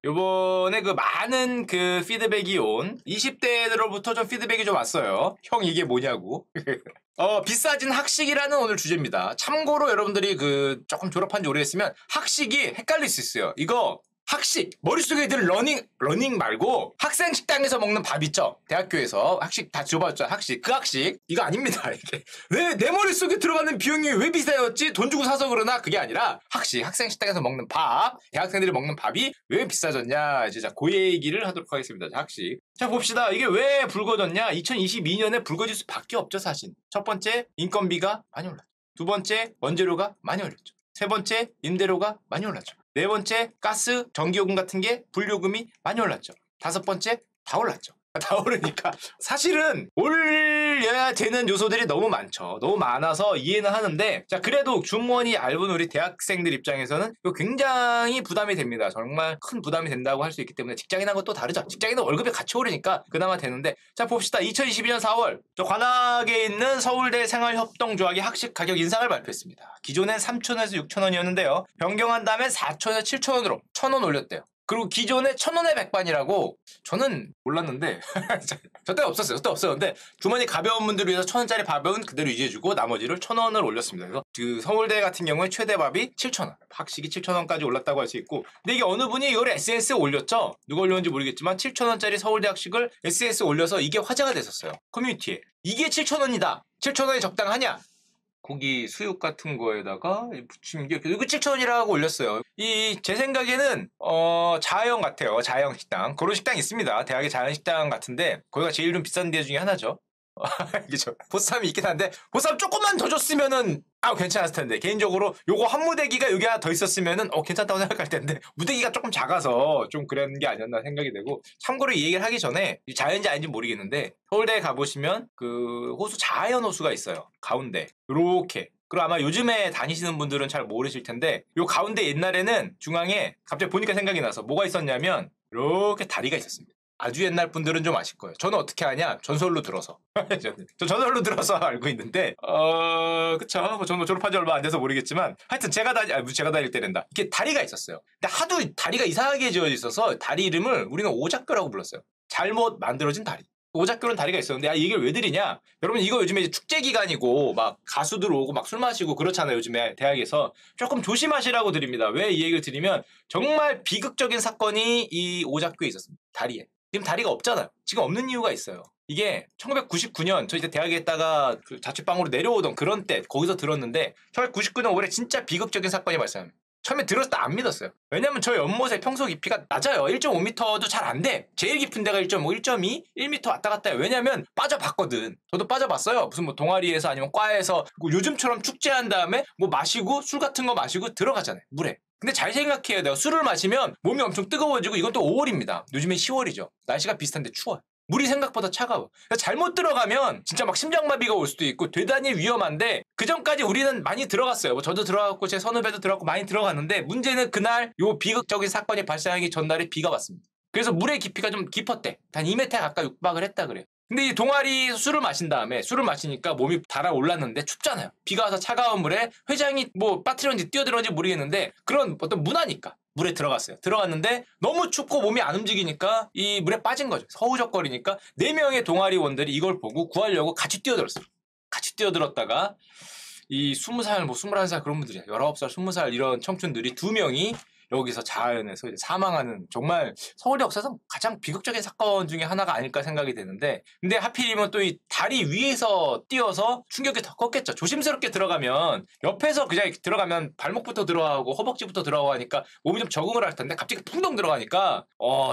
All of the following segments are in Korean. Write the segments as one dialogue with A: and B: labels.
A: 요번에 그 많은 그 피드백이 온 20대들로부터 좀 피드백이 좀 왔어요. 형 이게 뭐냐고. 비싸진 학식이라는 오늘 주제입니다. 참고로 여러분들이 그 조금 졸업한 지 오래됐으면 학식이 헷갈릴 수 있어요. 이거 학식, 머릿속에 들 러닝 말고 학생 식당에서 먹는 밥 있죠? 대학교에서 학식 다 줘봤죠? 학식. 그 학식. 이거 아닙니다. 이게. 왜 내 머릿속에 들어가는 비용이 왜 비싸졌지? 돈 주고 사서 그러나? 그게 아니라 학식, 학생 식당에서 먹는 밥, 대학생들이 먹는 밥이 왜 비싸졌냐? 이제 자, 그 얘기를 하도록 하겠습니다. 학식. 자, 봅시다. 이게 왜 불거졌냐? 2022년에 불거질 수밖에 없죠, 사실. 첫 번째, 인건비가 많이 올랐죠. 두 번째, 원재료가 많이 올랐죠. 세 번째, 임대료가 많이 올랐죠. 네 번째, 가스, 전기요금 같은 게 불요금이 많이 올랐죠. 다섯 번째, 다 올랐죠. 다 오르니까 사실은 올려야 되는 요소들이 너무 많죠. 너무 많아서 이해는 하는데 자 그래도 중원이 얇은 우리 대학생들 입장에서는 이거 굉장히 부담이 됩니다. 정말 큰 부담이 된다고 할 수 있기 때문에 직장인하고 또 다르죠. 직장인은 월급이 같이 오르니까 그나마 되는데 자 봅시다. 2022년 4월 저 관악에 있는 서울대 생활협동조합이 학식 가격 인상을 발표했습니다. 기존엔 3,000원에서 6,000원이었는데요. 변경한 다음에 4,000원에서 7,000원으로 1,000원 올렸대요. 그리고 기존에 1,000원의 백반이라고 저는 몰랐는데 저때 없었어요. 저때 없었는데 주머니 가벼운 분들을 위해서 1,000원짜리 밥은 그대로 유지해주고 나머지를 1,000원을 올렸습니다. 그래서 그 서울대 같은 경우에 최대 밥이 7,000원, 학식이 7,000원까지 올랐다고 할 수 있고 근데 이게 어느 분이 이걸 SNS에 올렸죠. 누가 올렸는지 모르겠지만 7,000원짜리 서울대 학식을 SNS에 올려서 이게 화제가 됐었어요. 커뮤니티에. 이게 7,000원이다. 7,000원이 적당하냐? 고기 수육 같은 거에다가 부침 이게 이거 7,000원이라고 올렸어요. 제 생각에는 자영 같아요. 자영 식당. 그런 식당 있습니다. 대학의 자영 식당 같은데 거기가 제일 좀 비싼 데 중에 하나죠. 그죠? 보쌈이 있긴 한데 보쌈 조금만 더 줬으면은 괜찮았을 텐데 개인적으로 요거 한 무대기가 여기 하나 더 있었으면은 괜찮다고 생각할 텐데 무대기가 조금 작아서 좀 그런 게 아니었나 생각이 되고 참고로 이 얘기를 하기 전에 자연인지 아닌지 모르겠는데 서울대에 가보시면 그 호수 자연 호수가 있어요. 가운데 요렇게 그리고 아마 요즘에 다니시는 분들은 잘 모르실 텐데 요 가운데 옛날에는 중앙에 갑자기 보니까 생각이 나서 뭐가 있었냐면 이렇게 다리가 있었습니다. 아주 옛날 분들은 좀 아실 거예요. 저는 어떻게 아냐? 전설로 들어서. 저 전설로 들어서 알고 있는데, 그쵸. 뭐 저는 졸업한 지 얼마 안 돼서 모르겠지만, 하여튼 제가 다닐 때랜다. 이렇게 다리가 있었어요. 근데 하도 다리가 이상하게 지어져 있어서 다리 이름을 우리는 오작교라고 불렀어요. 잘못 만들어진 다리. 오작교는 다리가 있었는데, 이 얘기를 왜 드리냐? 여러분, 이거 요즘에 이제 축제 기간이고, 막 가수들 오고 막 술 마시고 그렇잖아요. 요즘에 대학에서. 조금 조심하시라고 드립니다. 왜 이 얘기를 드리면, 정말 비극적인 사건이 이 오작교에 있었습니다. 다리에. 지금 다리가 없잖아요. 지금 없는 이유가 있어요. 이게 1999년 저 이제 대학에 있다가 그 자취방으로 내려오던 그런 때 거기서 들었는데 1999년 올해 진짜 비극적인 사건이 발생합니다. 처음에 들었을 때 안 믿었어요. 왜냐면 저 연못의 평소 깊이가 낮아요. 1.5m도 잘 안 돼. 제일 깊은 데가 1.5, 1.2, 1m 왔다 갔다 해요. 왜냐면 빠져봤거든. 저도 빠져봤어요. 무슨 뭐 동아리에서 아니면 과에서 요즘처럼 축제한 다음에 뭐 마시고 술 같은 거 마시고 들어가잖아요. 물에. 근데 잘 생각해요. 내가 술을 마시면 몸이 엄청 뜨거워지고 이건 또 5월입니다. 요즘엔 10월이죠. 날씨가 비슷한데 추워요. 물이 생각보다 차가워. 잘못 들어가면 진짜 막 심장마비가 올 수도 있고 대단히 위험한데 그 전까지 우리는 많이 들어갔어요. 뭐 저도 들어갔고 제 선후배도 들어갔고 많이 들어갔는데 문제는 그날 요 비극적인 사건이 발생하기 전날에 비가 왔습니다. 그래서 물의 깊이가 좀 깊었대. 한 2m 가까이 육박을 했다 그래요. 근데 이 동아리 술을 마신 다음에 술을 마시니까 몸이 달아올랐는데 춥잖아요. 비가 와서 차가운 물에 회장이 뭐 빠뜨렸는지 뛰어들었는지 모르겠는데 그런 어떤 문화니까 물에 들어갔어요. 들어갔는데 너무 춥고 몸이 안 움직이니까 이 물에 빠진 거죠. 서우적거리니까 4명의 동아리원들이 이걸 보고 구하려고 같이 뛰어들었어요. 같이 뛰어들었다가 이 20살, 뭐 21살 그런 분들이야. 19살, 20살 이런 청춘들이 2명이 여기서 자연에서 이제 사망하는 정말 서울 역사에서 가장 비극적인 사건 중에 하나가 아닐까 생각이 되는데 근데 하필이면 또 이 다리 위에서 뛰어서 충격이 더 컸겠죠. 조심스럽게 들어가면 옆에서 그냥 들어가면 발목부터 들어가고 허벅지부터 들어가고 하니까 몸이 좀 적응을 할 텐데 갑자기 풍덩 들어가니까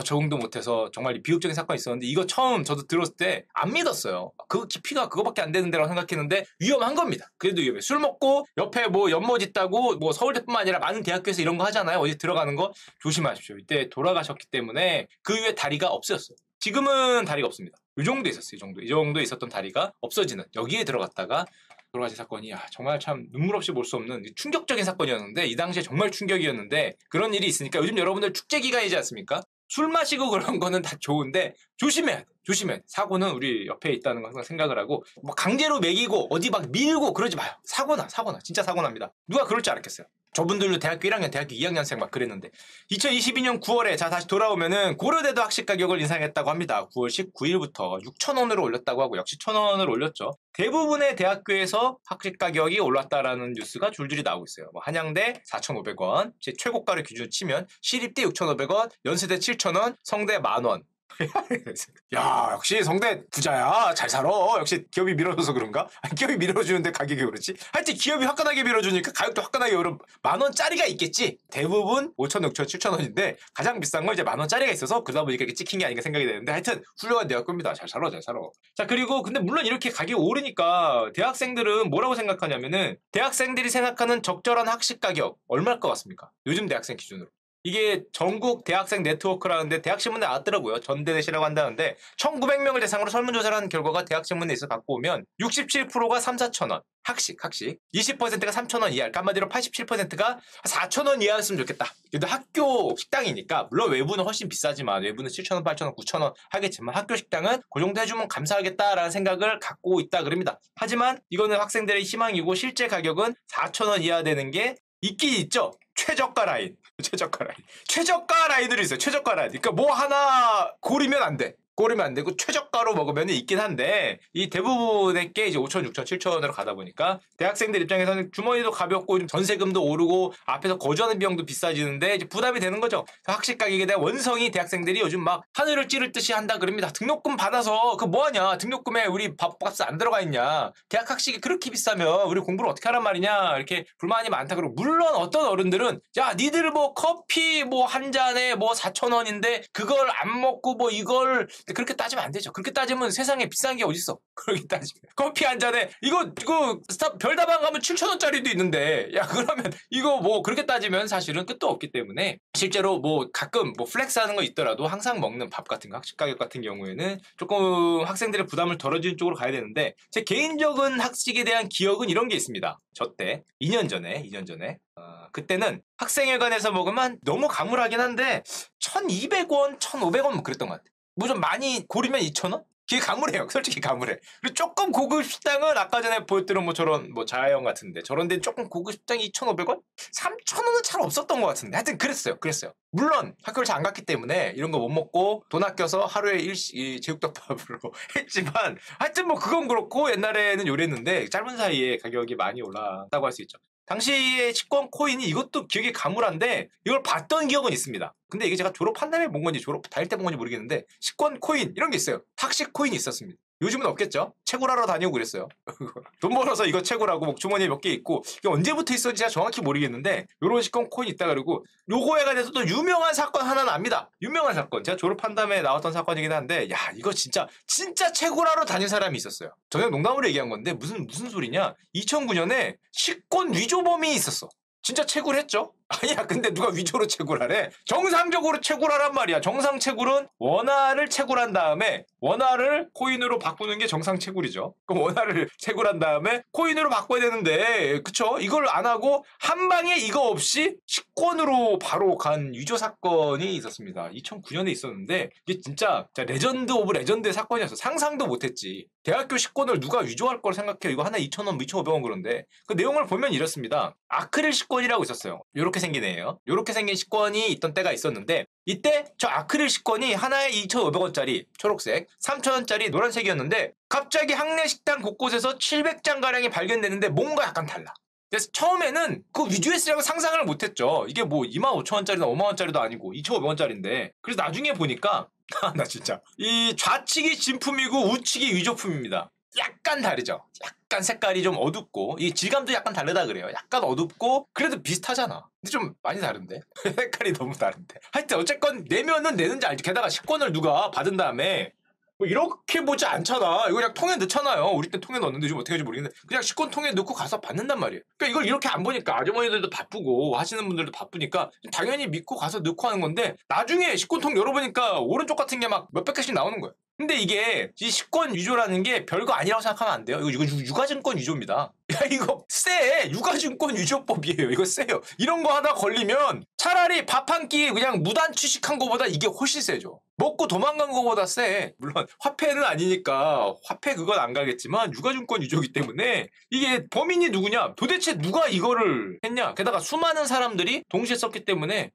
A: 적응도 못해서 정말 비극적인 사건이 있었는데 이거 처음 저도 들었을 때 안 믿었어요. 그 깊이가 그거밖에 안 되는 데라고 생각했는데 위험한 겁니다. 그래도 위험해. 술 먹고 옆에 뭐 연못 있다고 뭐 서울대뿐만 아니라 많은 대학교에서 이런 거 하잖아요. 어디 들어가는 거 조심하십시오. 이때 돌아가셨기 때문에 그 위에 다리가 없어졌어요. 지금은 다리가 없습니다. 이 정도 있었어요. 이 정도 있었던 다리가 없어지는 여기에 들어갔다가 돌아가신 사건이 정말 참 눈물 없이 볼 수 없는 충격적인 사건이었는데 이 당시에 정말 충격이었는데 그런 일이 있으니까 요즘 여러분들 축제 기간이지 않습니까? 술 마시고 그런 거는 다 좋은데 조심해야 돼. 조심해. 사고는 우리 옆에 있다는 거 항상 생각을 하고 뭐 강제로 먹이고 어디 막 밀고 그러지 마요. 사고나 진짜 사고 납니다. 누가 그럴 줄 알았겠어요. 저분들도 대학교 1학년, 대학교 2학년생 막 그랬는데 2022년 9월에 자 다시 돌아오면은 고려대도 학식 가격을 인상했다고 합니다. 9월 19일부터 6,000원으로 올렸다고 하고 역시 1,000원을 올렸죠. 대부분의 대학교에서 학식 가격이 올랐다라는 뉴스가 줄줄이 나오고 있어요. 뭐 한양대 4,500원, 제 최고가를 기준으로 치면 시립대 6,500원, 연세대 7,000원, 성대 10,000원. 야 역시 성대 부자야 잘 살아. 역시 기업이 밀어줘서 그런가? 아니, 기업이 밀어주는데 가격이 오르지? 하여튼 기업이 화끈하게 밀어주니까 가격도 화끈하게 오른 10,000원짜리가 있겠지. 대부분 5,000원, 6,000원, 7,000원인데 가장 비싼 건 이제 10,000원짜리가 있어서 그러다 보니까 이렇게 찍힌 게 아닌가 생각이 되는데 하여튼 훌륭한 대학교입니다. 잘 살아. 자 그리고 근데 물론 이렇게 가격이 오르니까 대학생들은 뭐라고 생각하냐면은 대학생들이 생각하는 적절한 학식 가격 얼마일 것 같습니까? 요즘 대학생 기준으로. 이게 전국 대학생 네트워크라는데 대학신문에 나왔더라고요. 전대넷이라고 한다는데 1,900명을 대상으로 설문조사를 한 결과가 대학신문에 있어 갖고 오면 67%가 3,4,000원 학식 20%가 3,000원 이하 그러니까 한마디로 87%가 4,000원 이하였으면 좋겠다. 근데 학교 식당이니까 물론 외부는 훨씬 비싸지만 외부는 7,000원, 8,000원, 9,000원 하겠지만 학교 식당은 그 정도 해주면 감사하겠다라는 생각을 갖고 있다 그럽니다. 하지만 이거는 학생들의 희망이고 실제 가격은 4,000원 이하 되는 게 있긴 있죠. 최저가 라인으로 있어요. 최저가 라인. 그러니까 뭐 하나 고르면 안 돼. 고르면 안 되고 최저가로 먹으면 있긴 한데 이 대부분의 게 이제 5,000, 6,000, 7,000원으로 가다 보니까 대학생들 입장에서는 주머니도 가볍고 전세금도 오르고 앞에서 거주하는 비용도 비싸지는데 이제 부담이 되는 거죠. 학식 가격에 대한 원성이 대학생들이 요즘 막 하늘을 찌를 듯이 한다 그럽니다. 등록금 받아서 그 뭐하냐? 등록금에 우리 밥값 안 들어가 있냐? 대학 학식이 그렇게 비싸면 우리 공부를 어떻게 하란 말이냐? 이렇게 불만이 많다 그러고 물론 어떤 어른들은 야 니들 뭐 커피 뭐 한 잔에 뭐 4,000원인데 그걸 안 먹고 뭐 이걸 그렇게 따지면 안 되죠. 그렇게 따지면 세상에 비싼 게 어딨어. 그렇게 따지면. 커피 한 잔에, 이거, 별다방 가면 7,000원짜리도 있는데, 야, 그러면, 이거 뭐, 그렇게 따지면 사실은 끝도 없기 때문에, 실제로 뭐, 가끔 뭐, 플렉스 하는 거 있더라도 항상 먹는 밥 같은 거, 학식 가격 같은 경우에는 조금 학생들의 부담을 덜어주는 쪽으로 가야 되는데, 제 개인적인 학식에 대한 기억은 이런 게 있습니다. 저 때, 2년 전에, 그때는 학생회관에서 먹으면 너무 가물하긴 한데, 1,200원, 1,500원 뭐 그랬던 것 같아요. 뭐 좀 많이 고르면 2,000원? 그게 가물해요. 솔직히 가물해. 그리고 조금 고급 식당은 아까 전에 보였던 뭐 저런 뭐 자하영 같은데 저런 데 조금 고급 식당이 2,500원? 3,000원은 잘 없었던 것 같은데 하여튼 그랬어요. 물론 학교를 잘 안 갔기 때문에 이런 거 못 먹고 돈 아껴서 하루에 제육덮밥으로 했지만 하여튼 뭐 그건 그렇고 옛날에는 요랬는데 짧은 사이에 가격이 많이 올랐다고 할 수 있죠. 당시에 식권 코인이 이것도 기억이 가물한데 이걸 봤던 기억은 있습니다. 근데 이게 제가 졸업한 다음에 본 건지 다닐 때 본 건지 모르겠는데 식권 코인 이런 게 있어요. 학식 코인이 있었습니다. 요즘은 없겠죠? 채굴하러 다니고 그랬어요. 돈 벌어서 이거 채굴하고 목 주머니에 몇 개 있고 이게 언제부터 있었는지 제가 정확히 모르겠는데 요런 식권 코인 있다 그러고 요거에 관해서 또 유명한 사건 하나 납니다. 유명한 사건. 제가 졸업한 다음에 나왔던 사건이긴 한데 야 이거 진짜 채굴하러 다닌 사람이 있었어요. 저는 농담으로 얘기한 건데 무슨 소리냐? 2009년에 식권 위조범이 있었어. 진짜 채굴했죠? 아니야 근데 누가 위조로 채굴하래? 정상적으로 채굴하란 말이야. 정상 채굴은 원화를 채굴한 다음에 원화를 코인으로 바꾸는 게 정상 채굴이죠. 그럼 원화를 채굴한 다음에 코인으로 바꿔야 되는데 그쵸? 이걸 안 하고 한 방에 이거 없이 식권으로 바로 간 위조 사건이 있었습니다. 2009년에 있었는데 이게 진짜 레전드 오브 레전드의 사건이었어. 상상도 못했지. 대학교 식권을 누가 위조할 걸 생각해요. 이거 하나 2,000원, 2,500원 그런데 그 내용을 보면 이렇습니다. 아크릴 식권이라고 있었어요. 요렇게 생긴 애예요. 요렇게 생긴 식권이 있던 때가 있었는데 이때 저 아크릴 식권이 하나에 2,500원짜리 초록색 3,000원짜리 노란색이었는데 갑자기 학내식당 곳곳에서 700장가량이 발견되는데 뭔가 약간 달라. 그래서 처음에는 그 위조했으라고 상상을 못했죠. 이게 뭐 25,000원짜리나 5만원짜리도 아니고 2,500원짜리인데 그래서 나중에 보니까 나 진짜 이 좌측이 진품이고 우측이 위조품입니다. 약간 다르죠. 약간 색깔이 좀 어둡고 이 질감도 약간 다르다 그래요. 약간 어둡고 그래도 비슷하잖아. 근데 좀 많이 다른데? 색깔이 너무 다른데. 하여튼 어쨌건 내면은 내는지 알지. 게다가 식권을 누가 받은 다음에 뭐 이렇게 보지 않잖아. 이거 그냥 통에 넣잖아요. 우리 때 통에 넣었는데 좀 어떻게 할지 모르겠는데 그냥 식권 통에 넣고 가서 받는단 말이에요. 그러니까 이걸 이렇게 안 보니까 아주머니들도 바쁘고 하시는 분들도 바쁘니까 당연히 믿고 가서 넣고 하는 건데 나중에 식권통 열어보니까 오른쪽 같은 게 막 몇백 개씩 나오는 거예요. 근데 이게 이 식권 위조라는 게 별거 아니라고 생각하면 안 돼요. 이거 유가증권 위조입니다. 야, 이거 세! 유가증권 위조법이에요. 이거 세요. 이런 거 하나 걸리면 차라리 밥 한 끼 그냥 무단 취식한 거보다 이게 훨씬 세죠. 먹고 도망간 거보다 세. 물론 화폐는 아니니까 화폐 그건 안 가겠지만 유가증권 위조기 때문에 이게 범인이 누구냐? 도대체 누가 이거를 했냐? 게다가 수많은 사람들이 동시에 썼기 때문에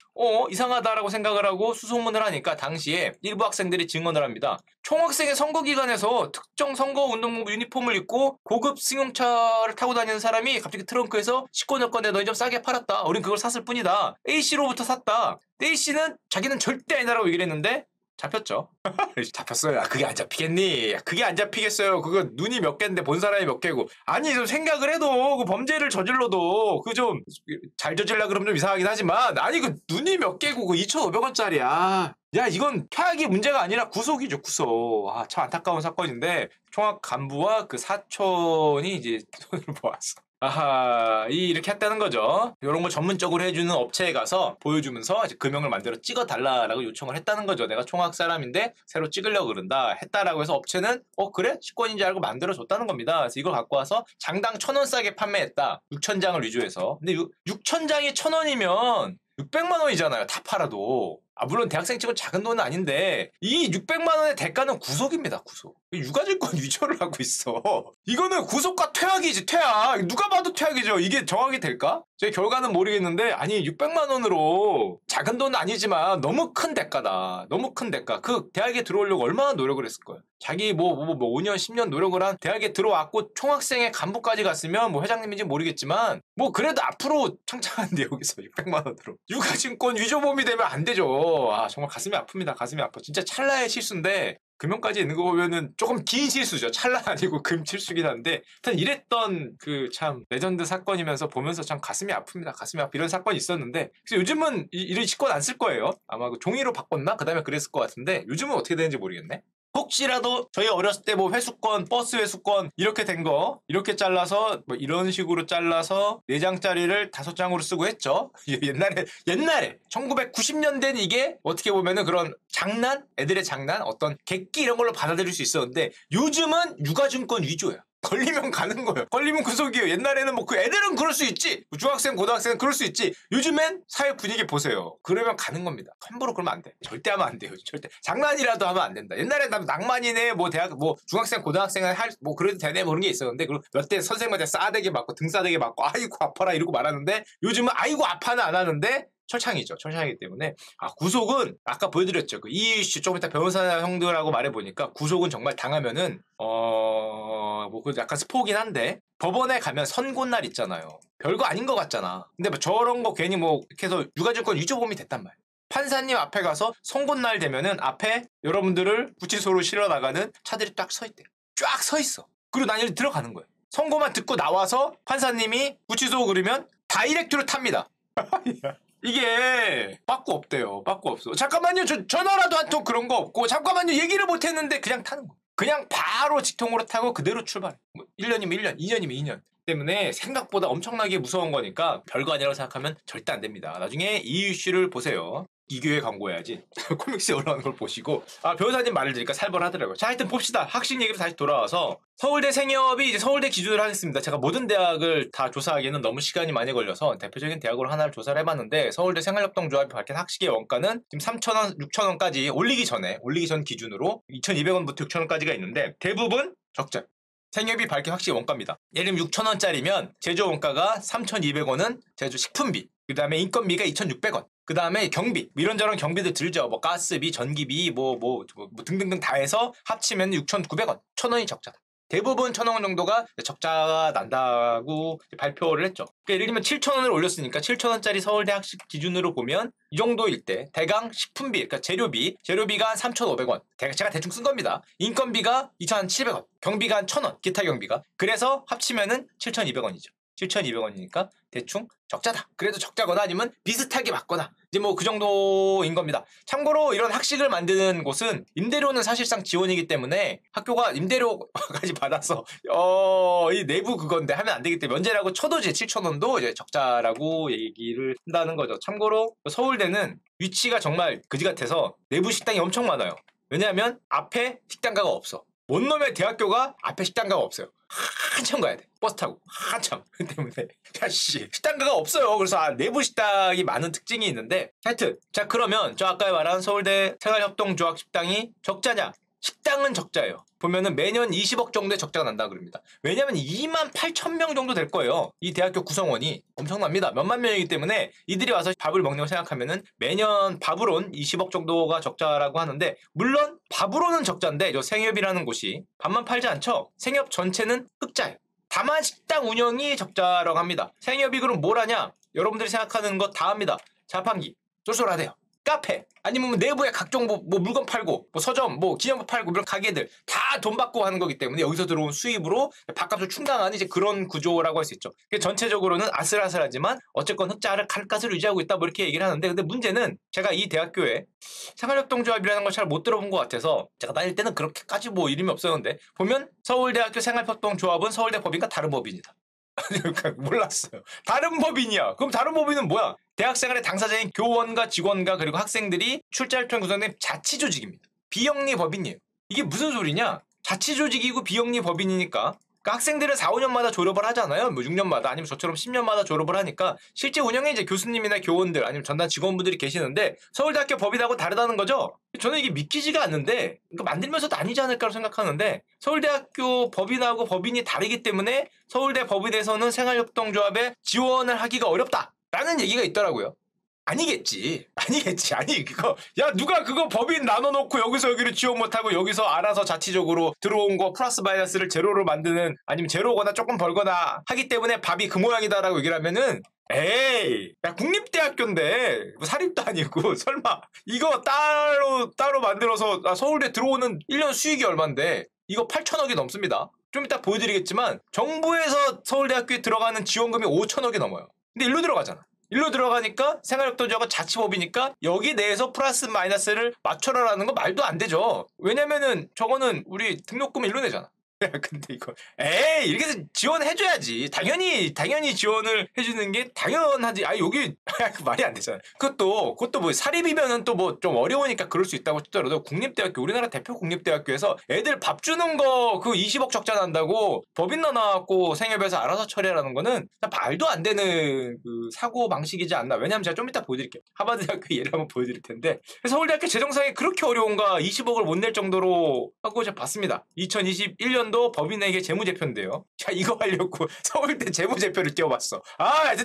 A: 이상하다라고 생각을 하고 수소문을 하니까 당시에 일부 학생들이 증언을 합니다. 총학생의 선거기간에서 특정 선거운동부 유니폼을 입고 고급 승용차를 타고 다니는 사람이 갑자기 트렁크에서 식권 여권에 너 좀 싸게 팔았다. 우린 그걸 샀을 뿐이다. A씨로부터 샀다. A씨는 자기는 절대 아니다라고 얘기를 했는데 잡혔죠. 잡혔어요. 그게 안 잡히겠니? 그게 안 잡히겠어요. 그거 눈이 몇 개인데 본 사람이 몇 개고. 아니 좀 생각을 해도 그 범죄를 저질러도 그 좀 잘 저질라 그러면 좀 이상하긴 하지만 아니 그 눈이 몇 개고 그 2,500원짜리야. 야 이건 퇴학이 문제가 아니라 구속이죠 구속. 참 안타까운 사건인데 총학 간부와 그 사촌이 이제 손을 모았어. 이렇게 했다는 거죠. 이런 거 전문적으로 해주는 업체에 가서 보여주면서 이제 금형을 만들어 찍어달라고 요청을 했다는 거죠. 내가 총학 사람인데 새로 찍으려고 그런다. 했다라고 해서 업체는 그래? 식권인지 알고 만들어줬다는 겁니다. 그래서 이걸 갖고 와서 장당 1,000원 싸게 판매했다. 6,000장을 위조해서. 근데 6,000장이 1,000원이면 600만 원이잖아요. 다 팔아도. 물론 대학생 치고 작은 돈은 아닌데 이 600만 원의 대가는 구속입니다. 구속. 유가증권 위조를 하고 있어. 이거는 구속과 퇴학이지. 퇴학. 누가 봐도 퇴학이죠. 이게 정확히 될까? 제 결과는 모르겠는데 아니 600만 원으로 작은 돈은 아니지만 너무 큰 대가다. 너무 큰 대가. 그 대학에 들어오려고 얼마나 노력을 했을 거야. 자기 5년 10년 노력을 한 대학에 들어왔고 총학생의 간부까지 갔으면 회장님인지 모르겠지만 그래도 앞으로 창창한데 여기서 600만 원으로 유가증권 위조범이 되면 안 되죠. 정말 가슴이 아픕니다. 가슴이 아파. 진짜 찰나의 실수인데 금형까지 있는 거 보면은 조금 긴 실수죠. 찰나 아니고 금 실수긴 한데 하여튼 이랬던 그 참 레전드 사건이면서 보면서 참 가슴이 아픕니다. 가슴이 아프 이런 사건이 있었는데 그래서 요즘은 이런 식권 안 쓸 거예요. 아마 그 종이로 바꿨나? 그 다음에 그랬을 것 같은데 요즘은 어떻게 되는지 모르겠네. 혹시라도 저희 어렸을 때 회수권, 버스 회수권 이렇게 된 거 이렇게 잘라서 이런 식으로 잘라서 4장짜리를 5장으로 쓰고 했죠. 옛날에 1990년대는 이게 어떻게 보면은 그런 장난, 애들의 장난, 어떤 객기 이런 걸로 받아들일 수 있었는데 요즘은 유가증권 위조야. 걸리면 가는 거예요. 걸리면 구속이에요. 옛날에는 그 애들은 그럴 수 있지. 중학생, 고등학생은 그럴 수 있지. 요즘엔 사회 분위기 보세요. 그러면 가는 겁니다. 함부로 그러면 안 돼. 절대 하면 안 돼요. 절대. 장난이라도 하면 안 된다. 옛날에 낭만이네, 대학, 중학생, 고등학생은 그래도 되네, 그런 게 있었는데, 그리고 몇 대 선생님한테 싸대기 맞고, 등 싸대기 맞고, 아이고, 아파라, 이러고 말하는데, 요즘은 아이고, 아파는 안 하는데, 철창이죠. 철창이기 때문에. 구속은 아까 보여드렸죠. 그 이슈 조금 이따 변호사 형들하고 말해보니까 구속은 정말 당하면은 약간 스포긴 한데 법원에 가면 선고날 있잖아요. 별거 아닌 것 같잖아. 근데 저런 거 괜히 이렇게 해서 유가증권 위조범이 됐단 말이야. 판사님 앞에 가서 선고날 되면은 앞에 여러분들을 구치소로 실어 나가는 차들이 딱 서 있대. 쫙 서 있어. 그리고 난 여기 들어가는 거예요. 선고만 듣고 나와서 판사님이 구치소 그러면 다이렉트로 탑니다. 이게 빠꾸 없대요. 빠꾸 없어. 잠깐만요. 전화라도 한 통 그런 거 없고 잠깐만요. 얘기를 못 했는데 그냥 타는 거. 그냥 바로 직통으로 타고 그대로 출발해. 1년이면 1년, 2년이면 2년. 때문에 생각보다 엄청나게 무서운 거니까 별거 아니라고 생각하면 절대 안 됩니다. 나중에 이 이슈를 보세요. 이교회 광고해야지. 코믹스에 올라오는 걸 보시고 변호사님 말을 들으니까 살벌하더라고요. 자, 하여튼 봅시다. 학식 얘기로 다시 돌아와서 서울대 생협이 이제 서울대 기준으로 하겠습니다. 제가 모든 대학을 다 조사하기에는 너무 시간이 많이 걸려서 대표적인 대학으로 하나를 조사를 해봤는데 서울대 생활협동조합이 밝힌 학식의 원가는 지금 3,000원, 6,000원까지 올리기 전 기준으로 2,200원부터 6,000원까지가 있는데 대부분 적자. 생협이 밝힌 학식 원가입니다. 예를 들면 6,000원짜리면 제조 원가가 3,200원은 제조 식품비, 그 다음에 인건비가 2,600원, 그 다음에 경비, 이런저런 경비들 들죠. 가스비, 전기비, 등등등 다 해서 합치면 6,900원, 1,000원이 적자다. 대부분 1,000원 정도가 적자가 난다고 발표를 했죠. 그러니까 예를 들면 7,000원을 올렸으니까 7,000원짜리 서울대 학식 기준으로 보면 이 정도일 때 대강 식품비, 그러니까 재료비가 한 3,500원. 제가 대충 쓴 겁니다. 인건비가 2,700원, 경비가 한 1,000원, 기타 경비가. 그래서 합치면은 7,200원이죠. 7,200원이니까 대충 적자다. 그래도 적자거나 아니면 비슷하게 맞거나 이제 그 정도인 겁니다. 참고로 이런 학식을 만드는 곳은 임대료는 사실상 지원이기 때문에 학교가 임대료까지 받아서 이 내부 그건데 하면 안 되기 때문에 면제라고 쳐도 이제 7,000원도 이제 적자라고 얘기를 한다는 거죠. 참고로 서울대는 위치가 정말 그지 같아서 내부 식당이 엄청 많아요. 왜냐하면 앞에 식당가가 없어. 뭔 놈의 대학교가 앞에 식당가가 없어요. 한참 가야 돼. 버스 타고 한참. 그 때문에 야씨 식당가가 없어요. 그래서 내부 식당이 많은 특징이 있는데 하여튼 자 그러면 저 아까 말한 서울대 생활협동조합 식당이 적자냐? 식당은 적자예요. 보면은 매년 20억 정도의 적자가 난다 그럽니다. 왜냐면 28,000명 정도 될 거예요. 이 대학교 구성원이 엄청납니다. 몇만 명이기 때문에 이들이 와서 밥을 먹는 걸 생각하면은 매년 밥으론 20억 정도가 적자라고 하는데 물론 밥으로는 적자인데 저 생협이라는 곳이 밥만 팔지 않죠. 생협 전체는 흑자예요. 다만 식당 운영이 적자라고 합니다. 생협이 그럼 뭘 하냐? 여러분들이 생각하는 거 다 합니다. 자판기 쏠쏠하대요. 카페 아니면 내부에 각종 뭐 물건 팔고 뭐 서점 뭐 기념품 팔고 이런 가게들 다 돈 받고 하는 거기 때문에 여기서 들어온 수입으로 밥값을 충당하는 이제 그런 구조라고 할 수 있죠. 전체적으로는 아슬아슬하지만 어쨌건 흑자를 칼값을 유지하고 있다 뭐 이렇게 얘기를 하는데 근데 문제는 제가 이 대학교에 생활협동조합이라는 걸 잘 못 들어본 것 같아서 제가 다닐 때는 그렇게까지 뭐 이름이 없었는데 보면 서울대학교 생활협동조합은 서울대 법인과 다른 법인이다. 몰랐어요. 다른 법인이야. 그럼 다른 법인은 뭐야? 대학생활의 당사자인 교원과 직원과 그리고 학생들이 출자를 통해 구성된 자치조직입니다. 비영리 법인이에요. 이게 무슨 소리냐? 자치조직이고 비영리 법인이니까 그러니까 학생들은 4, 5년마다 졸업을 하잖아요. 뭐 6년마다 아니면 저처럼 10년마다 졸업을 하니까 실제 운영에 이제 교수님이나 교원들 아니면 전담 직원분들이 계시는데 서울대학교 법인하고 다르다는 거죠. 저는 이게 믿기지가 않는데 그러니까 만들면서도 아니지 않을까 생각하는데 서울대학교 법인하고 법인이 다르기 때문에 서울대 법인에서는 생활협동조합에 지원을 하기가 어렵다라는 얘기가 있더라고요. 아니겠지. 아니 그거 야 누가 그거 법인 나눠놓고 여기서 여기를 지원 못하고 여기서 알아서 자치적으로 들어온 거 플러스 마이너스를 제로로 만드는 아니면 제로거나 조금 벌거나 하기 때문에 밥이 그 모양이다라고 얘기를 하면은 에이 야 국립대학교인데 뭐 사립도 아니고 설마 이거 따로 만들어서 서울대 들어오는 1년 수익이 얼만데 이거 8천억이 넘습니다. 좀 이따 보여드리겠지만 정부에서 서울대학교에 들어가는 지원금이 5천억이 넘어요. 근데 일로 들어가잖아. 일로 들어가니까 생활협동조합은 자치법이니까 여기 내에서 플러스 마이너스를 맞춰라라는 건 말도 안 되죠. 왜냐면은 저거는 우리 등록금 일로 내잖아. 근데 이거 에이 이렇게 해서 지원해줘야지. 당연히 지원을 해주는 게 당연하지. 여기 말이 안 되잖아. 그것도 뭐 사립이면은 또 뭐 좀 어려우니까 그럴 수 있다고 치더라도 국립대학교 우리나라 대표 국립대학교에서 애들 밥 주는 거 그 20억 적자 난다고 법인 넣어놨고 생협에서 알아서 처리하라는 거는 말도 안 되는 그 사고 방식이지 않나. 왜냐면 제가 좀 이따 보여드릴게요. 하버드대학교 예를 한번 보여드릴 텐데 서울대학교 재정상이 그렇게 어려운가 20억을 못 낼 정도로 하고 제가 봤습니다. 2021년 법인에게 재무제표인데요. 자 이거 하려고 서울대 재무제표를 띄워봤어.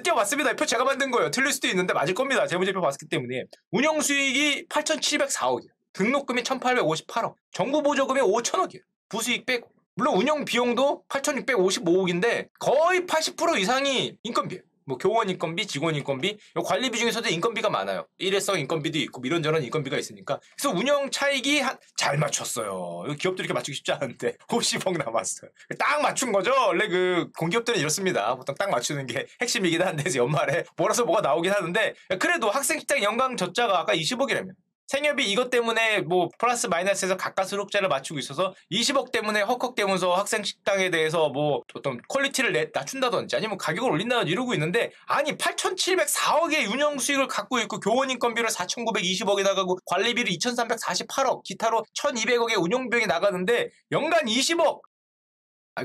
A: 띄워봤습니다. 표 제가 만든 거예요. 틀릴 수도 있는데 맞을 겁니다. 재무제표 봤기 때문에. 운영수익이 8,704억이에요. 등록금이 1,858억. 정부 보조금이 5천억이에요. 부수익 빼고. 물론 운영 비용도 8,655억인데 거의 80% 이상이 인건비예요. 뭐 교원 인건비, 직원 인건비, 관리비 중에서도 인건비가 많아요. 일회성 인건비도 있고 이런저런 인건비가 있으니까. 그래서 운영 차익이 잘 맞췄어요. 기업들이 이렇게 맞추기 쉽지 않은데 50억 남았어요. 딱 맞춘 거죠. 원래 그 공기업들은 이렇습니다. 보통 딱 맞추는 게 핵심이긴 한데 연말에 몰아서 뭐가 나오긴 하는데 그래도 학생식당 연간 적자가 아까 20억이라면 생협이 이것 때문에 뭐 플러스 마이너스에서 가까스로 흑자를 맞추고 있어서 20억 때문에 헉헉대면서 학생 식당에 대해서 뭐 어떤 퀄리티를 낮춘다든지 아니면 가격을 올린다든지 이러고 있는데 아니 8,704억의 운영 수익을 갖고 있고 교원 인건비를 4,920억이 나가고 관리비를 2,348억 기타로 1,200억의 운영 비용이 나가는데 연간 20억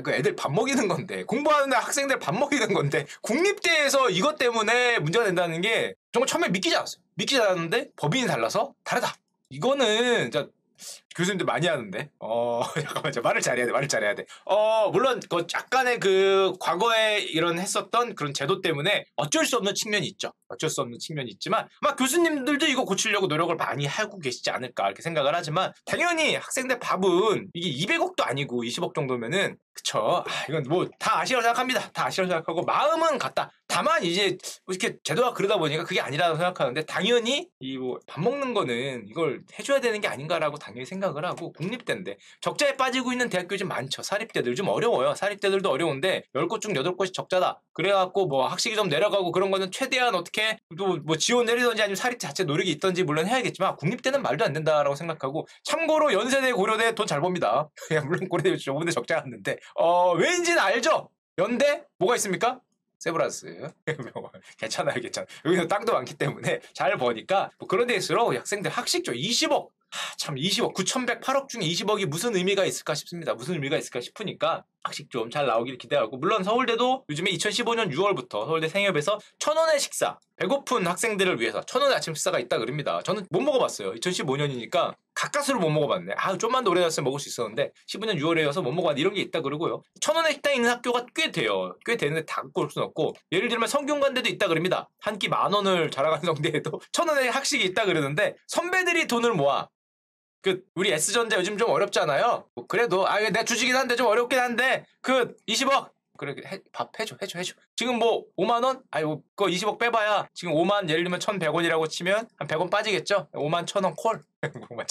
A: 그 애들 밥 먹이는 건데 공부하는 학생들 밥 먹이는 건데 국립대에서 이것 때문에 문제가 된다는 게 정말 처음에 믿기지 않았어요. 믿기지 않았는데 법인이 달라서 다르다. 이거는 진짜 교수님들 많이 하는데 잠깐만 말을 잘해야 돼. 물론 그 약간의 그 과거에 이런 했었던 그런 제도 때문에 어쩔 수 없는 측면이 있죠. 어쩔 수 없는 측면이 있지만 아마 교수님들도 이거 고치려고 노력을 많이 하고 계시지 않을까 이렇게 생각을 하지만 당연히 학생들 밥은 이게 200억도 아니고 20억 정도면은 그쵸. 이건 뭐 다 아시라고 생각합니다. 다 아시라고 생각하고 마음은 같다. 다만 이제 이렇게 제도가 그러다 보니까 그게 아니라고 생각하는데 당연히 이 뭐 밥 먹는 거는 이걸 해줘야 되는 게 아닌가라고 당연히 생각을 하고 국립대인데 적자에 빠지고 있는 대학교 좀 많죠. 사립대들 좀 어려워요. 사립대들도 어려운데 10곳 중 8곳이 적자다. 그래갖고 뭐 학식이 좀 내려가고 그런 거는 최대한 어떻게 또 뭐 지원 내리든지 아니면 사립대 자체 노력이 있든지 물론 해야겠지만 국립대는 말도 안 된다라고 생각하고 참고로 연세대 고려대 돈 잘 법니다. 물론 고려대 저번에 적자 났는데 왠지는 알죠? 연대 뭐가 있습니까? 세브란스 괜찮아요. 여기서 땅도 많기 때문에 잘 버니까 뭐 그런 데일수록 학생들 학식죠. 20억 참 20억, 9,108억 중에 20억이 무슨 의미가 있을까 싶습니다. 무슨 의미가 있을까 싶으니까 학식 좀 잘 나오길 기대하고, 물론 서울대도 요즘에 2015년 6월부터 서울대 생협에서 1,000원의 식사, 배고픈 학생들을 위해서 1,000원의 아침 식사가 있다 그럽니다. 저는 못 먹어봤어요. 2015년이니까 가까스로 못 먹어봤네. 좀만 더 오래 갔으면 먹을 수 있었는데 15년 6월에여서 못 먹어봤는데 이런 게 있다 그러고요. 1,000원의 식당이 있는 학교가 꽤 돼요. 꽤 되는데 다 갖고 올 수는 없고, 예를 들면 성균관대도 있다 그럽니다. 한 끼 10,000원을 자랑하는 성대에도 1,000원의 학식이 있다 그러는데, 선배들이 돈을 모아 우리 S전자 요즘 좀 어렵잖아요. 뭐 그래도 내가 주지긴 한데 좀 어렵긴 한데 20억 그래, 밥 해줘. 지금 뭐 5만원? 그거 20억 빼봐야 지금 5만, 예를 들면 1,100원이라고 치면 한 100원 빠지겠죠? 5만 1,000원 콜. 5만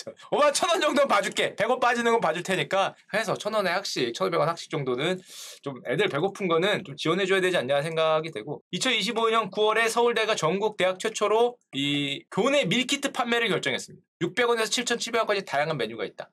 A: 1,000원 정도는 봐줄게. 100원 빠지는 건 봐줄 테니까 해서 1,000원의 학식, 1,500원 학식 정도는 좀 애들 배고픈 거는 좀 지원해줘야 되지 않냐 생각이 되고, 2025년 9월에 서울대가 전국 대학 최초로 이 교내 밀키트 판매를 결정했습니다. 600원에서 7,700원까지 다양한 메뉴가 있다.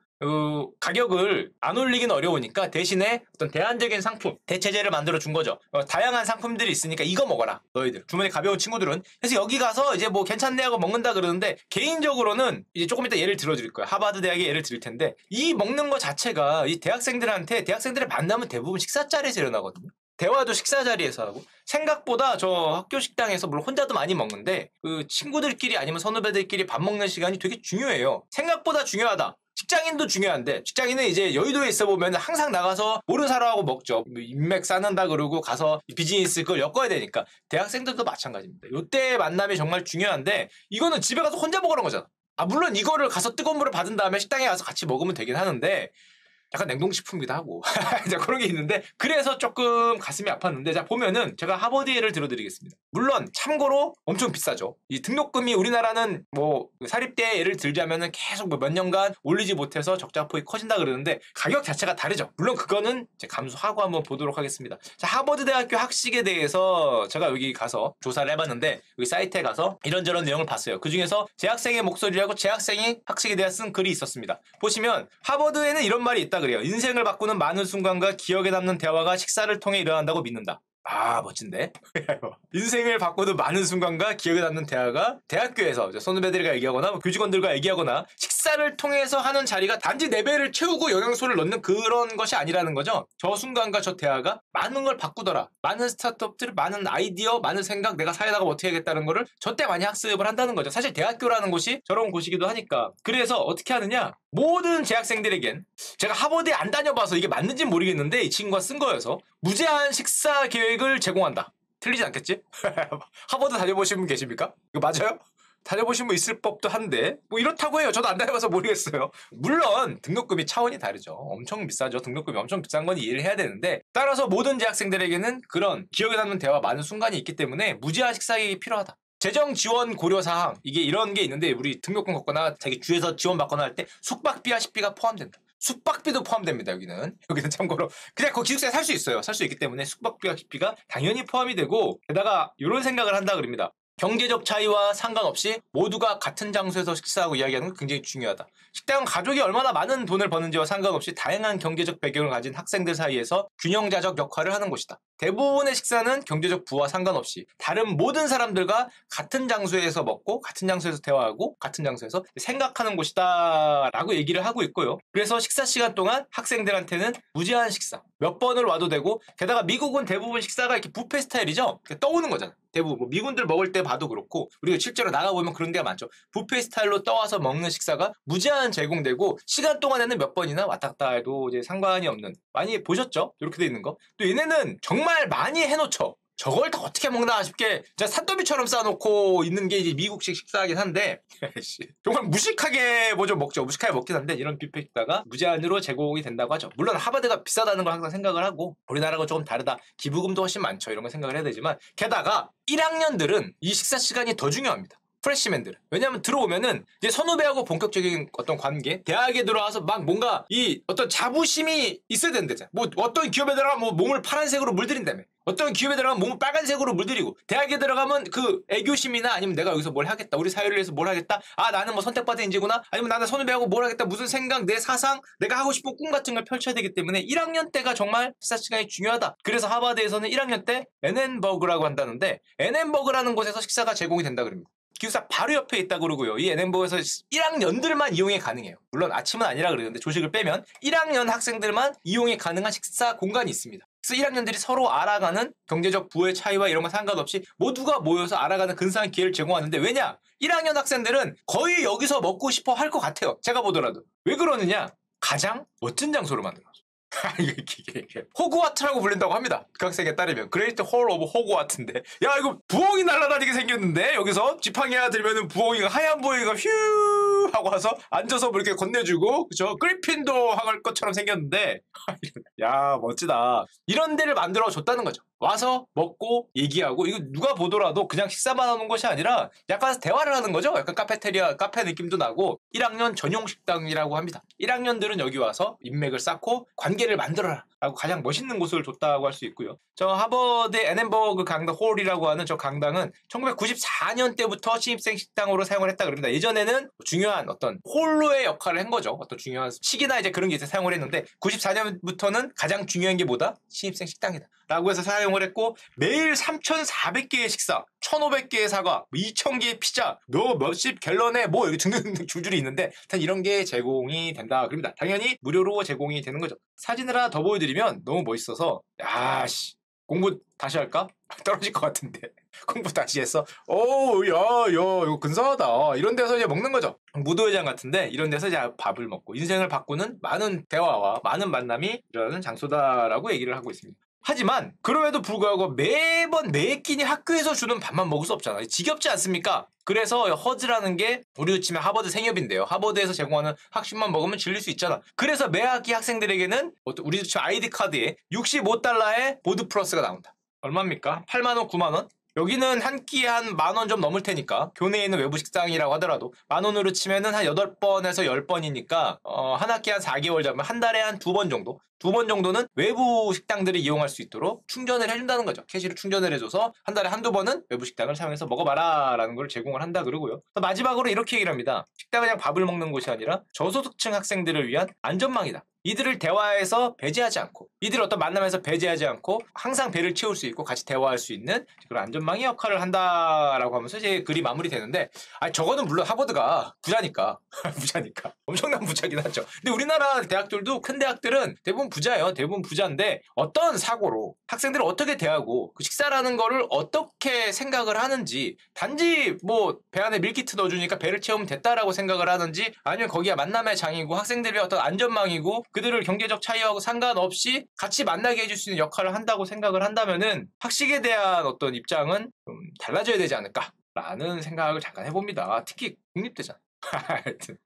A: 가격을 안 올리긴 어려우니까 대신에 어떤 대안적인 상품, 대체제를 만들어 준 거죠. 다양한 상품들이 있으니까 이거 먹어라, 너희들. 주머니 가벼운 친구들은. 그래서 여기 가서 이제 뭐 괜찮네 하고 먹는다 그러는데, 개인적으로는 이제 조금 이따 예를 들어드릴 거예요. 하버드 대학의 예를 드릴 텐데, 이 먹는 거 자체가 이 대학생들을 만나면 대부분 식사 자리에서 일어나거든요. 대화도 식사 자리에서 하고, 생각보다 저 학교 식당에서 물론 혼자도 많이 먹는데 친구들끼리 아니면 선후배들끼리 밥 먹는 시간이 되게 중요해요. 생각보다 중요하다. 직장인도 중요한데, 직장인은 이제 여의도에 있어 보면 항상 나가서 모르는 사람하고 먹죠. 인맥 쌓는다 그러고 가서 비즈니스 그걸 엮어야 되니까. 대학생들도 마찬가지입니다. 요때 만남이 정말 중요한데, 이거는 집에 가서 혼자 먹으라는 거잖아. 물론 이거를 가서 뜨거운 물을 받은 다음에 식당에 가서 같이 먹으면 되긴 하는데, 약간 냉동식품이기도 하고 그런 게 있는데, 그래서 조금 가슴이 아팠는데, 자 보면은 제가 하버드 예를 들어드리겠습니다. 물론 참고로 엄청 비싸죠. 이 등록금이 우리나라는 뭐 사립대 예를 들자면은 계속 뭐 몇 년간 올리지 못해서 적자폭이 커진다 그러는데, 가격 자체가 다르죠. 물론 그거는 이제 감수하고 한번 보도록 하겠습니다. 자, 하버드 대학교 학식에 대해서 제가 여기 가서 조사를 해봤는데, 여기 사이트에 가서 이런저런 내용을 봤어요. 그 중에서 재학생의 목소리라고 재학생이 학식에 대해 쓴 글이 있었습니다. 보시면 하버드에는 이런 말이 있다 그래요. 인생을 바꾸는 많은 순간과 기억에 남는 대화가 식사를 통해 일어난다고 믿는다. 멋진데? 인생을 바꾸는 많은 순간과 기억에 남는 대화가 대학교에서 선후배들과 얘기하거나 교직원들과 얘기하거나 식사를 통해서 하는 자리가 단지 내 배를 채우고 영양소를 넣는 그런 것이 아니라는 거죠. 저 순간과 저 대화가 많은 걸 바꾸더라. 많은 스타트업들, 많은 아이디어, 많은 생각, 내가 사회나가 어떻게 해야겠다는 거를 저때 많이 학습을 한다는 거죠. 사실 대학교라는 곳이 저런 곳이기도 하니까. 그래서 어떻게 하느냐, 모든 재학생들에겐, 제가 하버드에 안 다녀봐서 이게 맞는지 모르겠는데 이 친구가 쓴 거여서, 무제한 식사 계획을 제공한다. 틀리지 않겠지? 하버드 다녀보신 분 계십니까? 이거 맞아요? 다녀보신 분 있을 법도 한데 뭐 이렇다고 해요. 저도 안 다녀봐서 모르겠어요. 물론 등록금이 차원이 다르죠. 엄청 비싸죠. 등록금이 엄청 비싼 건 이해를 해야 되는데, 따라서 모든 재학생들에게는 그런 기억에 남는 대화 많은 순간이 있기 때문에 무제한 식사계획이 필요하다. 재정 지원 고려 사항, 이게 이런 게 있는데, 우리 등록금 걷거나 자기 주에서 지원받거나 할 때 숙박비와 식비가 포함된다. 숙박비도 포함됩니다. 여기는 참고로 그냥 그 기숙사에 살 수 있어요. 살 수 있기 때문에 숙박비와 식비가 당연히 포함이 되고, 게다가 이런 생각을 한다 그럽니다. 경제적 차이와 상관없이 모두가 같은 장소에서 식사하고 이야기하는 건 굉장히 중요하다. 식당은 가족이 얼마나 많은 돈을 버는지와 상관없이 다양한 경제적 배경을 가진 학생들 사이에서 균형자적 역할을 하는 곳이다. 대부분의 식사는 경제적 부와 상관없이 다른 모든 사람들과 같은 장소에서 먹고 같은 장소에서 대화하고 같은 장소에서 생각하는 곳이다 라고 얘기를 하고 있고요. 그래서 식사 시간 동안 학생들한테는 무제한 식사, 몇 번을 와도 되고, 게다가 미국은 대부분 식사가 이렇게 뷔페 스타일이죠. 떠오는 거잖아. 대부분 뭐 미군들 먹을 때 봐도 그렇고, 우리가 실제로 나가보면 그런 데가 많죠. 뷔페 스타일로 떠와서 먹는 식사가 무제한 제공되고, 시간 동안에는 몇 번이나 왔다 갔다 해도 이제 상관이 없는, 많이 보셨죠? 이렇게 돼 있는 거. 또 얘네는 정말 많이 해놓죠. 저걸 다 어떻게 먹나 싶게 진짜 산더미처럼 쌓아놓고 있는 게 이제 미국식 식사이긴 한데 정말 무식하게 뭐 좀 먹죠. 무식하게 먹긴 한데, 이런 뷔페 식사가 무제한으로 제공이 된다고 하죠. 물론 하버드가 비싸다는 걸 항상 생각을 하고, 우리나라가 조금 다르다, 기부금도 훨씬 많죠, 이런 걸 생각을 해야 되지만, 게다가 1학년들은 이 식사 시간이 더 중요합니다. 프레시맨들은. 왜냐하면 들어오면은 이제 선후배하고 본격적인 어떤 관계, 대학에 들어와서 막 뭔가 이 어떤 자부심이 있어야 된다잖아. 뭐 어떤 기업에 들어가면 뭐 몸을 파란색으로 물들인다며, 어떤 기업에 들어가면 몸을 빨간색으로 물들이고, 대학에 들어가면 그 애교심이나 아니면 내가 여기서 뭘 하겠다, 우리 사회를 위해서 뭘 하겠다, 나는 뭐 선택받은 인재구나, 아니면 나는 선후배하고 뭘 하겠다, 무슨 생각, 내 사상, 내가 하고 싶은 꿈 같은 걸 펼쳐야 되기 때문에 1학년 때가 정말 식사 시간이 중요하다. 그래서 하버드에서는 1학년 때 NN버그라고 한다는데, NN버그라는 곳에서 식사가 제공이 된다 그럽니다. 기숙사 바로 옆에 있다 그러고요. 이 NM버에서 1학년들만 이용이 가능해요. 물론 아침은 아니라 그러는데 조식을 빼면 1학년 학생들만 이용이 가능한 식사 공간이 있습니다. 그래서 1학년들이 서로 알아가는 경제적 부의 차이와 이런 거 상관없이 모두가 모여서 알아가는 근사한 기회를 제공하는데 왜냐? 1학년 학생들은 거의 여기서 먹고 싶어 할 것 같아요. 제가 보더라도. 왜 그러느냐? 가장 멋진 장소로 만들어놨어. 이게 호그와트라고 불린다고 합니다. 그 학생에 따르면 그레이트 홀 오브 호그와트인데 야 이거 부엉이 날아다니게 생겼는데 여기서 지팡이 하나 들면은 부엉이가 하얀 부엉이가 휴 하고 와서 앉아서 뭐 이렇게 건네주고 그죠? 그리핀도 할 것처럼 생겼는데 야 멋지다. 이런 데를 만들어 줬다는 거죠. 와서 먹고 얘기하고 이거 누가 보더라도 그냥 식사만 하는 것이 아니라 약간 대화를 하는 거죠. 약간 카페테리아 카페 느낌도 나고 1학년 전용 식당이라고 합니다. 1학년들은 여기 와서 인맥을 쌓고 관계를 만들어라 라고 가장 멋있는 곳을 줬다고 할 수 있고요. 저 하버드의 에넨버그 강당 홀이라고 하는 저 강당은 1994년 때부터 신입생 식당으로 사용을 했다 그럽니다. 예전에는 중요한 어떤 홀로의 역할을 한 거죠. 어떤 중요한 식이나 이제 그런 게 있어서 사용을 했는데 94년부터는 가장 중요한 게 뭐다? 신입생 식당이다 라고 해서 사용을 했고 매일 3,400개의 식사 1,500개의 사과, 2,000개의 피자, 몇십 갤런의 뭐 이렇게 등등 줄줄이 있는데 일단 이런 게 제공이 된다 그럽니다. 당연히 무료로 제공이 되는 거죠. 사진을 하나 더 보여드리면 너무 멋있어서 야씨 공부 다시 할까? 떨어질 것 같은데 공부 다시 했어? 오우 야 이거 근사하다. 이런 데서 이제 먹는 거죠. 무도회장 같은데 이런 데서 이제 밥을 먹고 인생을 바꾸는 많은 대화와 많은 만남이 일어나는 장소다라고 얘기를 하고 있습니다. 하지만 그럼에도 불구하고 매번 매 끼니 학교에서 주는 밥만 먹을 수 없잖아요. 지겹지 않습니까? 그래서 허즈라는 게 우리로 치면 하버드 생협인데요. 하버드에서 제공하는 학식만 먹으면 질릴 수 있잖아. 그래서 매 학기 학생들에게는 우리로 치면 아이디 카드에 $65의 보드 플러스가 나온다. 얼마입니까? 8만원, 9만원? 여기는 한 끼에 한 10,000원 좀 넘을 테니까 교내에 있는 외부 식당이라고 하더라도 10,000원으로 치면은 한 8번에서 10번이니까 한 학기에 한 4개월 잡으면 한 달에 한 2번 정도? 2번 정도는 외부 식당들을 이용할 수 있도록 충전을 해준다는 거죠. 캐시를 충전을 해줘서 한 달에 한두 번은 외부 식당을 사용해서 먹어봐라 라는 걸 제공을 한다 그러고요. 마지막으로 이렇게 얘기를 합니다. 식당은 그냥 밥을 먹는 곳이 아니라 저소득층 학생들을 위한 안전망이다. 이들을 대화에서 배제하지 않고 이들을 어떤 만남에서 배제하지 않고 항상 배를 채울 수 있고 같이 대화할 수 있는 그런 안전망의 역할을 한다라고 하면서 이제 글이 마무리되는데 저거는 물론 하버드가 부자니까 부자니까 엄청난 부자긴 하죠. 근데 우리나라 대학들도 큰 대학들은 대부분 부자예요. 대부분 부자인데 어떤 사고로 학생들을 어떻게 대하고 그 식사라는 거를 어떻게 생각을 하는지 단지 뭐 배 안에 밀키트 넣어주니까 배를 채우면 됐다라고 생각을 하는지 아니면 거기가 만남의 장이고 학생들의 어떤 안전망이고 그들을 경제적 차이하고 상관없이 같이 만나게 해줄 수 있는 역할을 한다고 생각을 한다면은 학식에 대한 어떤 입장은 좀 달라져야 되지 않을까라는 생각을 잠깐 해봅니다. 특히 국립대잖아. 하여튼